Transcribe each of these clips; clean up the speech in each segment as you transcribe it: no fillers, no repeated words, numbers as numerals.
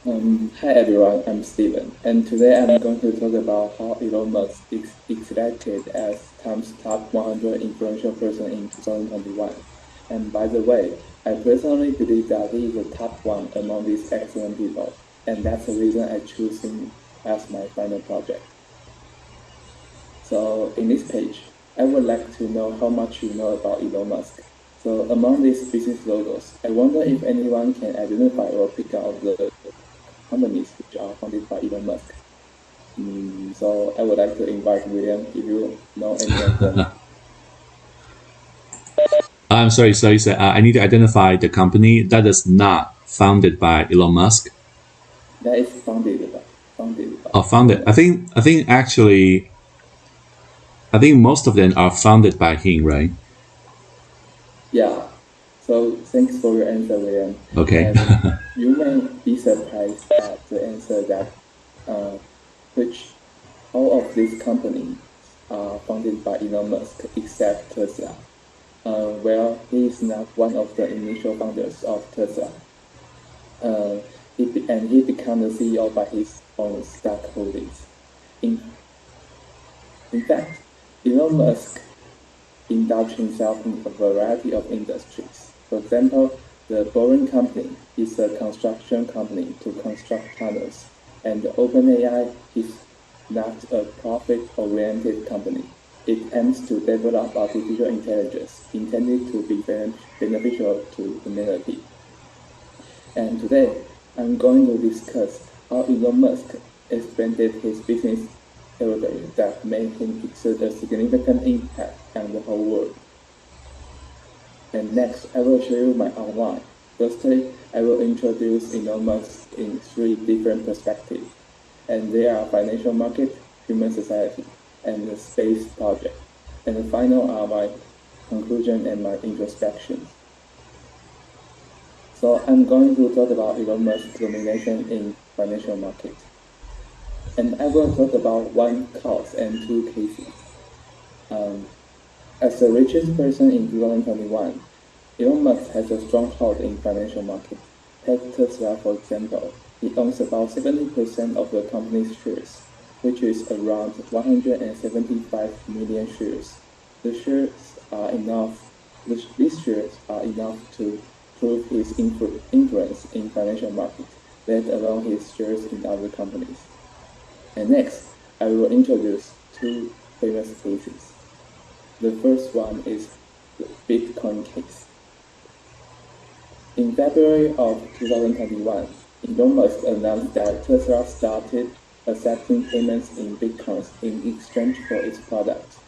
Hi everyone, I'm Steven, and today I'm going to talk about how Elon Musk is elected as Time's top 100 influential person in 2021. And by the way, I personally believe that he is the top one among these excellent people, and that's the reason I choose him as my final project. So in this page, I would like to know how much you know about Elon Musk. So among these business logos, I wonder if anyone can identify or pick out the companies which are founded by Elon Musk. So I would like to invite William if you know any of them. I'm sorry, so I need to identify the company that is not founded by Elon Musk That is founded by or Elon founded. I Musk. think I think actually I think most of them are founded by him, right? Yeah. So thanks for your answer, William. Okay. And you may be surprised at the answer that uh, which all of these companies are founded by Elon Musk except Tesla. Well, he is not one of the initial founders of Tesla. Uh, he became the CEO by his own stock holdings. In, in fact, Elon Musk indulged himself in a variety of industries. For example, the Boring Company is a construction company to construct tunnels, and OpenAI is not a profit-oriented company. It aims to develop artificial intelligence intended to be beneficial to humanity. And today, I'm going to discuss how Elon Musk expanded his business territory that made him exert a significant impact on the whole world. And next, I will show you my outline. Firstly, I will introduce Elon Musk in three different perspectives, and they are financial market, human society, and the space project. And the final are my conclusion and my introspections. So I'm going to talk about Elon Musk's domination in financial market. And I will talk about one cause and two cases. Um, as the richest person in 2021, Elon Musk has a strong hold in financial market. Take Tesla, for example. He owns about 70% of the company's shares, which is around 175 million shares. The shares are enough. These shares are enough to prove his influence in financial market, let alone his shares in other companies. And next, I will introduce two famous cases. The first one is the Bitcoin case. In February of 2021, Elon Musk announced that Tesla started accepting payments in Bitcoins in exchange for its products.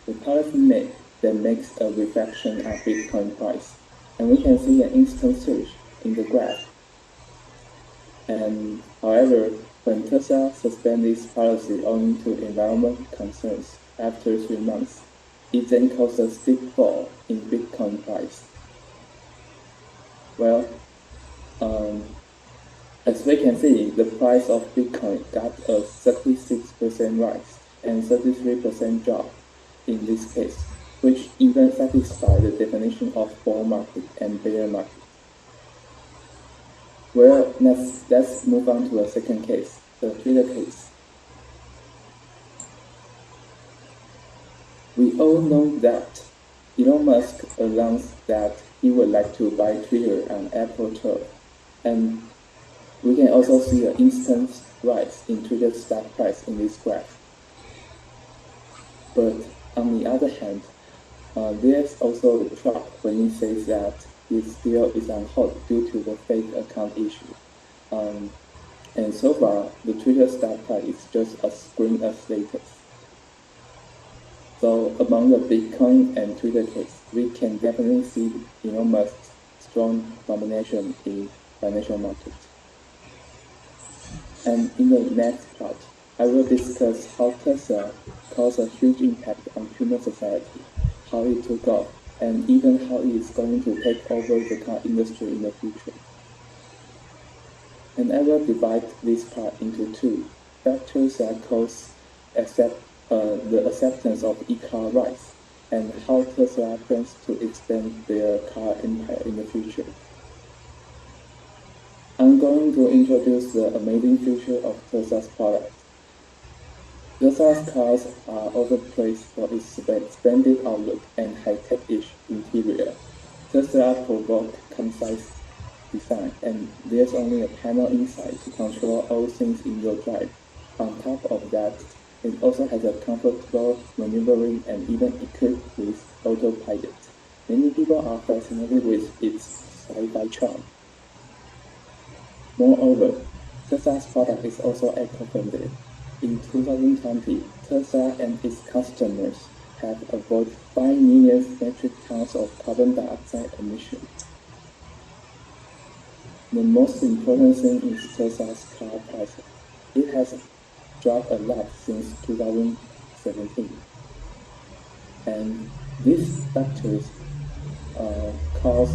The policy then makes a reflection on Bitcoin price, and we can see an instant surge in the graph. And however, when Tesla suspended this policy owing to environment concerns after 3 months, it then caused a steep fall in Bitcoin price. Well, um, as we can see, the price of Bitcoin got a 36% rise and 33% drop in this case, which even satisfies the definition of bull market and bear market. Well, let's move on to a second case, the Twitter case. We all know that Elon Musk announced that he would like to buy Twitter on April 12th, and we can also see an instant rise in Twitter's stock price in this graph. But on the other hand, there's also the trap when he says that his deal is on hold due to the fake account issue. Um, and so far, the Twitter stock price is just a screen of status. So among the Bitcoin and Twitter case, we can definitely see Elon Musk's strong domination in financial market. And in the next part, I will discuss how Tesla caused a huge impact on human society, how it took off, and even how it is going to take over the car industry in the future. And I will divide this part into two factors that cause the acceptance of e-car rise, and how Tesla plans to expand their car empire in the future. I'm going to introduce the amazing future of Tesla's products. Tesla's cars are also praised for its splendid outlook and high-tech-ish interior. Tesla provoked concise design, and there's only a panel inside to control all things in your drive. On top of that, it also has a comfortable maneuvering and even equipped with autopilot. Many people are fascinated with its sci-fi charm. Moreover, Tesla's product is also eco-friendly. In 2020, Tesla and its customers have avoided 5 million metric tons of carbon dioxide emissions. The most important thing is Tesla's car price. It has dropped a lot since 2017. And these factors cause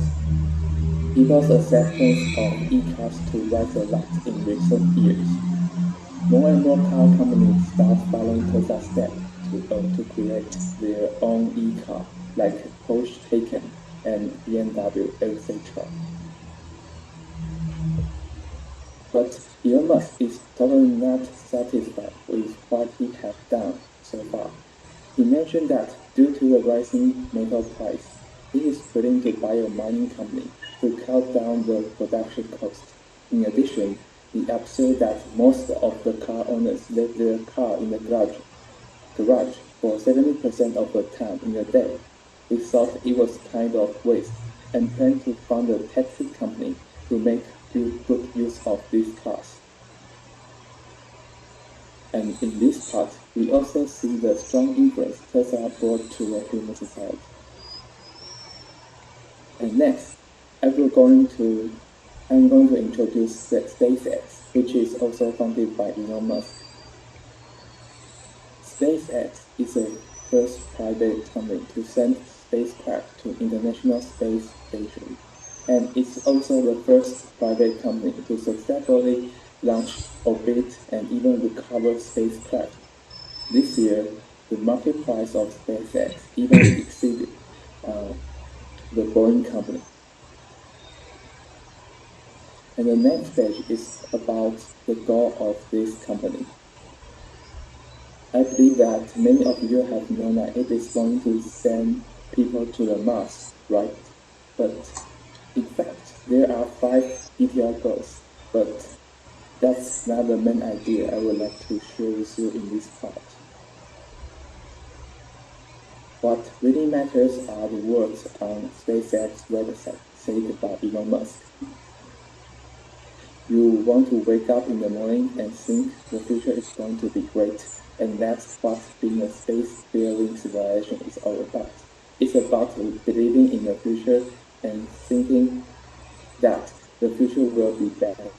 people's acceptance of e-cars to rise a lot in recent years. More and more car companies start following Tesla's steps to create their own e-car, like Porsche Taycan and BMW, etc. But Elon Musk is totally not satisfied with what he has done so far. He mentioned that due to the rising metal price, he is willing to buy a mining company to cut down the production cost. In addition, he observed that most of the car owners left their car in the garage for 70% of the time in a day. He thought it was kind of waste and planned to found a taxi company to make good use of these cars. And in this part, we also see the strong influence Tesla brought to the human society. And next, I'm going to introduce SpaceX, which is also founded by Elon Musk. SpaceX is the first private company to send spacecraft to International Space Station, and it's also the first private company to successfully launch, orbit, and even recover spacecraft. This year, the market price of SpaceX even exceeded the Boeing company. And the next page is about the goal of this company. I believe that many of you have known that it is going to send people to the Mars, right? But in fact, there are 5 detailed goals, but that's not the main idea I would like to share with you in this part. What really matters are the words on SpaceX website said by Elon Musk. You want to wake up in the morning and think the future is going to be great, and that's what being a spacefaring civilization is all about. It's about believing in the future and thinking that the future will be better.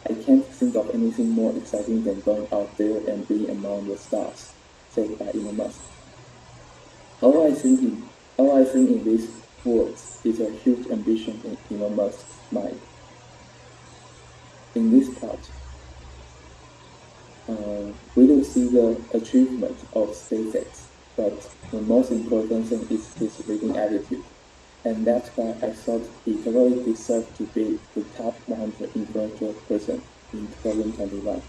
I can't think of anything more exciting than going out there and being among the stars, said by Elon Musk. All I think in these words is a huge ambition in Elon Musk's mind. In this part, we will see the achievement of SpaceX, but the most important thing is his leading attitude. And that's why I thought he totally deserved to be the top 100 influential person in 2021.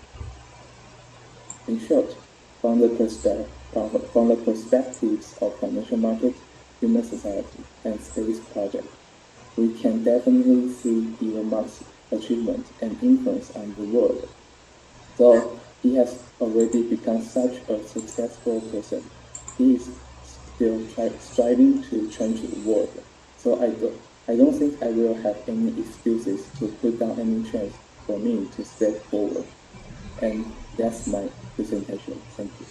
In short, from the perspectives of financial market, human society, and space project, we can definitely see Elon Musk's achievement and influence on the world. Though he has already become such a successful person, he is still striving to change the world. So I don't think I will have any excuses to put down any chance for me to step forward. And that's my presentation. Thank you.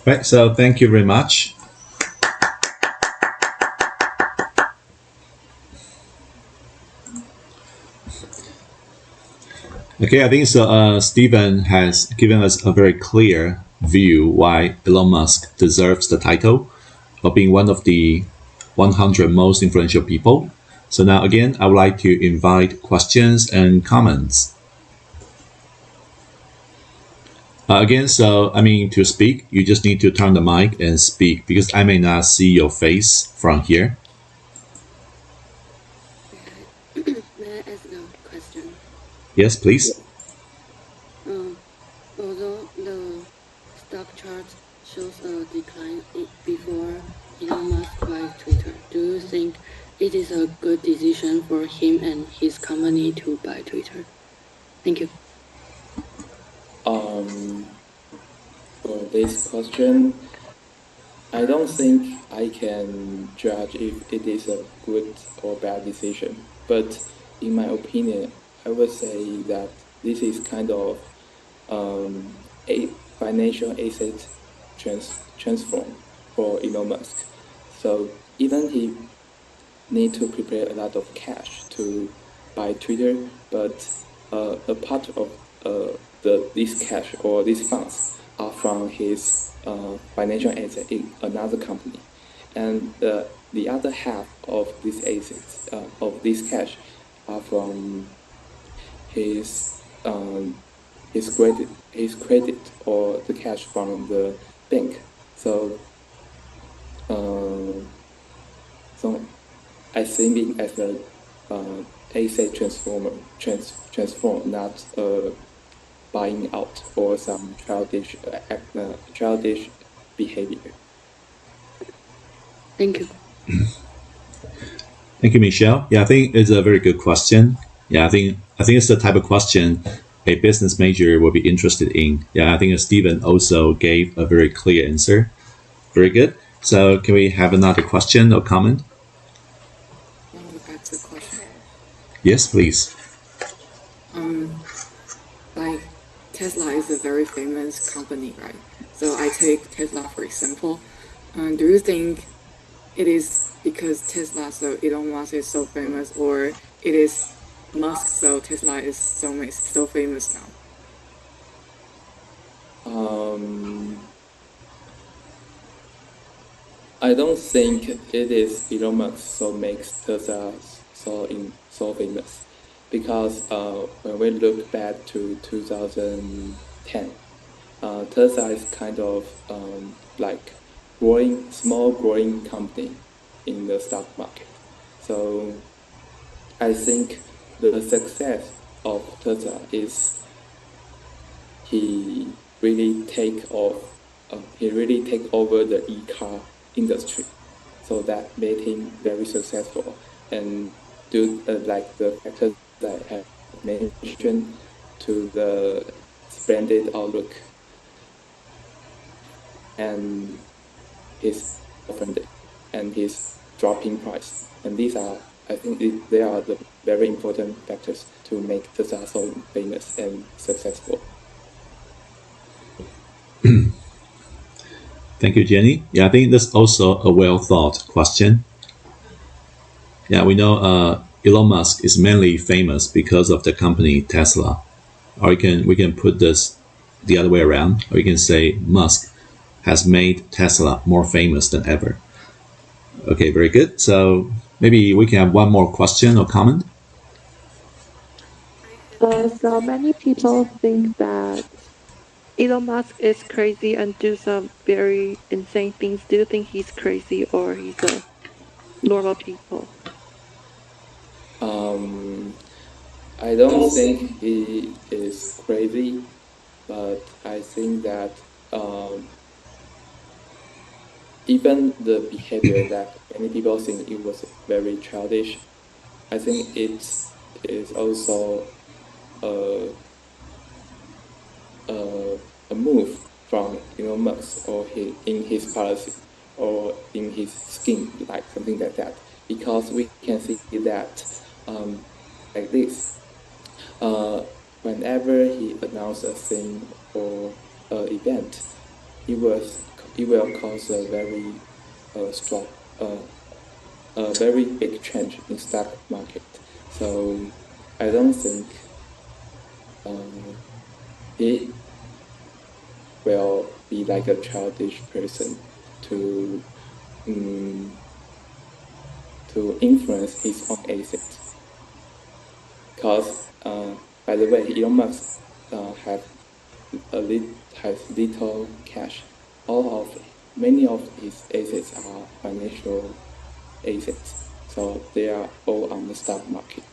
Right, so thank you very much. Okay, I think so. Stephen has given us a very clear view why Elon Musk deserves the title of being one of the 100 most influential people. So now again, I would like to invite questions and comments. Again, so to speak, you just need to turn the mic and speak because I may not see your face from here. May I ask a question? Yes, please. Although the stock chart shows a decline before Elon Musk buys Twitter, do you think it is a good decision for him and his company to buy Twitter? Thank you. For this question, I don't think I can judge if it is a good or bad decision. But in my opinion, I would say that this is kind of a financial asset transform for Elon Musk. So even he need to prepare a lot of cash to buy Twitter, but a part of this cash or these funds are from his financial asset in another company, and the other half of these assets of this cash are from his credit or the cash from the bank. So I think it as a asset transform, not buying out or some childish behavior. Thank you. Thank you, Michelle. Yeah, I think it's a very good question. Yeah, I think it's the type of question a business major will be interested in. Yeah, I think Stephen also gave a very clear answer. Very good. So can we have another question or comment? Want to ask a question? Yes, please. Like Tesla is a very famous company, right? So I take Tesla for example. Do you think it is because Tesla, so Elon Musk is so famous, or it is Musk, so Tesla is so famous now? I don't think it is Elon Musk so makes Tesla so famous, because when we look back to 2010, Tesla is kind of like small growing company in the stock market. So I think the success of Tesla is he really take over the e-car industry. So that made him very successful, and due like the factors that I have mentioned, to the splendid outlook and his offended and his dropping price. And these are, I think they are the very important factors to make Tesla so famous and successful. Thank you, Jenny. Yeah, I think that's also a well thought question. Yeah, we know Elon Musk is mainly famous because of the company Tesla. Or we can put this the other way around, or you can say Musk has made Tesla more famous than ever. Okay, very good. So maybe we can have one more question or comment. So many people think that Elon Musk is crazy and do some very insane things. Do you think he's crazy or he's a normal people? I don't think he is crazy, but I think that even the behavior that many people think it was very childish, I think it is also a move from Elon Musk or in his policy or in his scheme, like something like that. Because we can see that like this, whenever he announced a thing or event, it will cause a very strong, a very big change in stock market. So I don't think he will be like a childish person to influence his own assets. Because by the way, Elon Musk has little cash. Many of his assets are financial assets, so they are all on the stock market.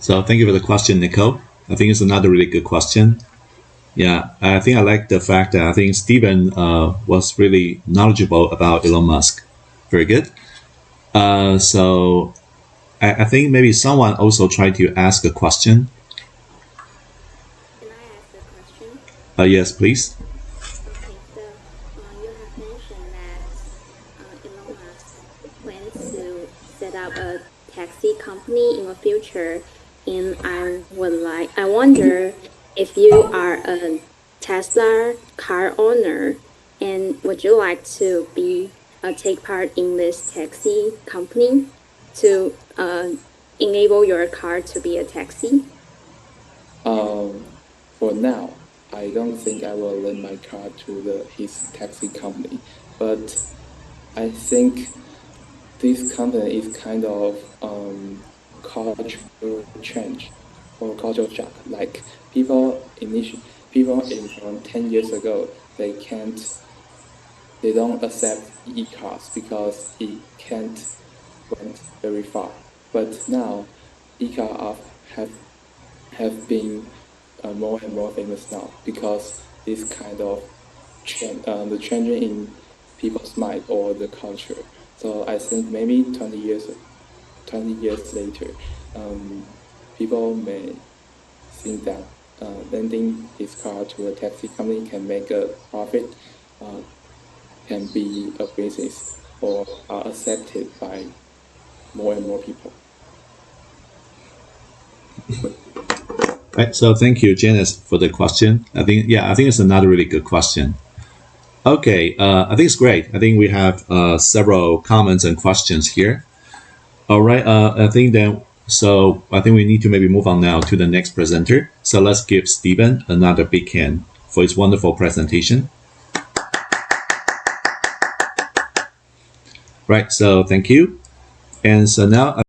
So thank you for the question, Nicole. I think it's another really good question. Yeah, I think I like the fact that I think Stephen was really knowledgeable about Elon Musk. Very good. So I think maybe someone also tried to ask a question. Can I ask a question? Yes, please. Okay, so you have mentioned that Elon Musk plans to set up a taxi company in the future, and I wonder if you are a Tesla car owner, and would you like to take part in this taxi company to enable your car to be a taxi? For now, I don't think I will lend my car to his taxi company, but I think this company is kind of cultural change or cultural shock. Like people from 10 years ago, they don't accept e-cars because it can't went very far. But now, e-cars have been more and more famous now because this kind of the changing in people's mind or the culture. So I think maybe 20 years later, people may think that lending his car to a taxi company can make a profit, can be a business, or are accepted by more and more people. Right. So thank you, Janice, for the question. I think it's another really good question. Okay. I think it's great. I think we have several comments and questions here. All right. I think we need to maybe move on now to the next presenter. So let's give Stephen another big hand for his wonderful presentation. Right. So thank you. And so now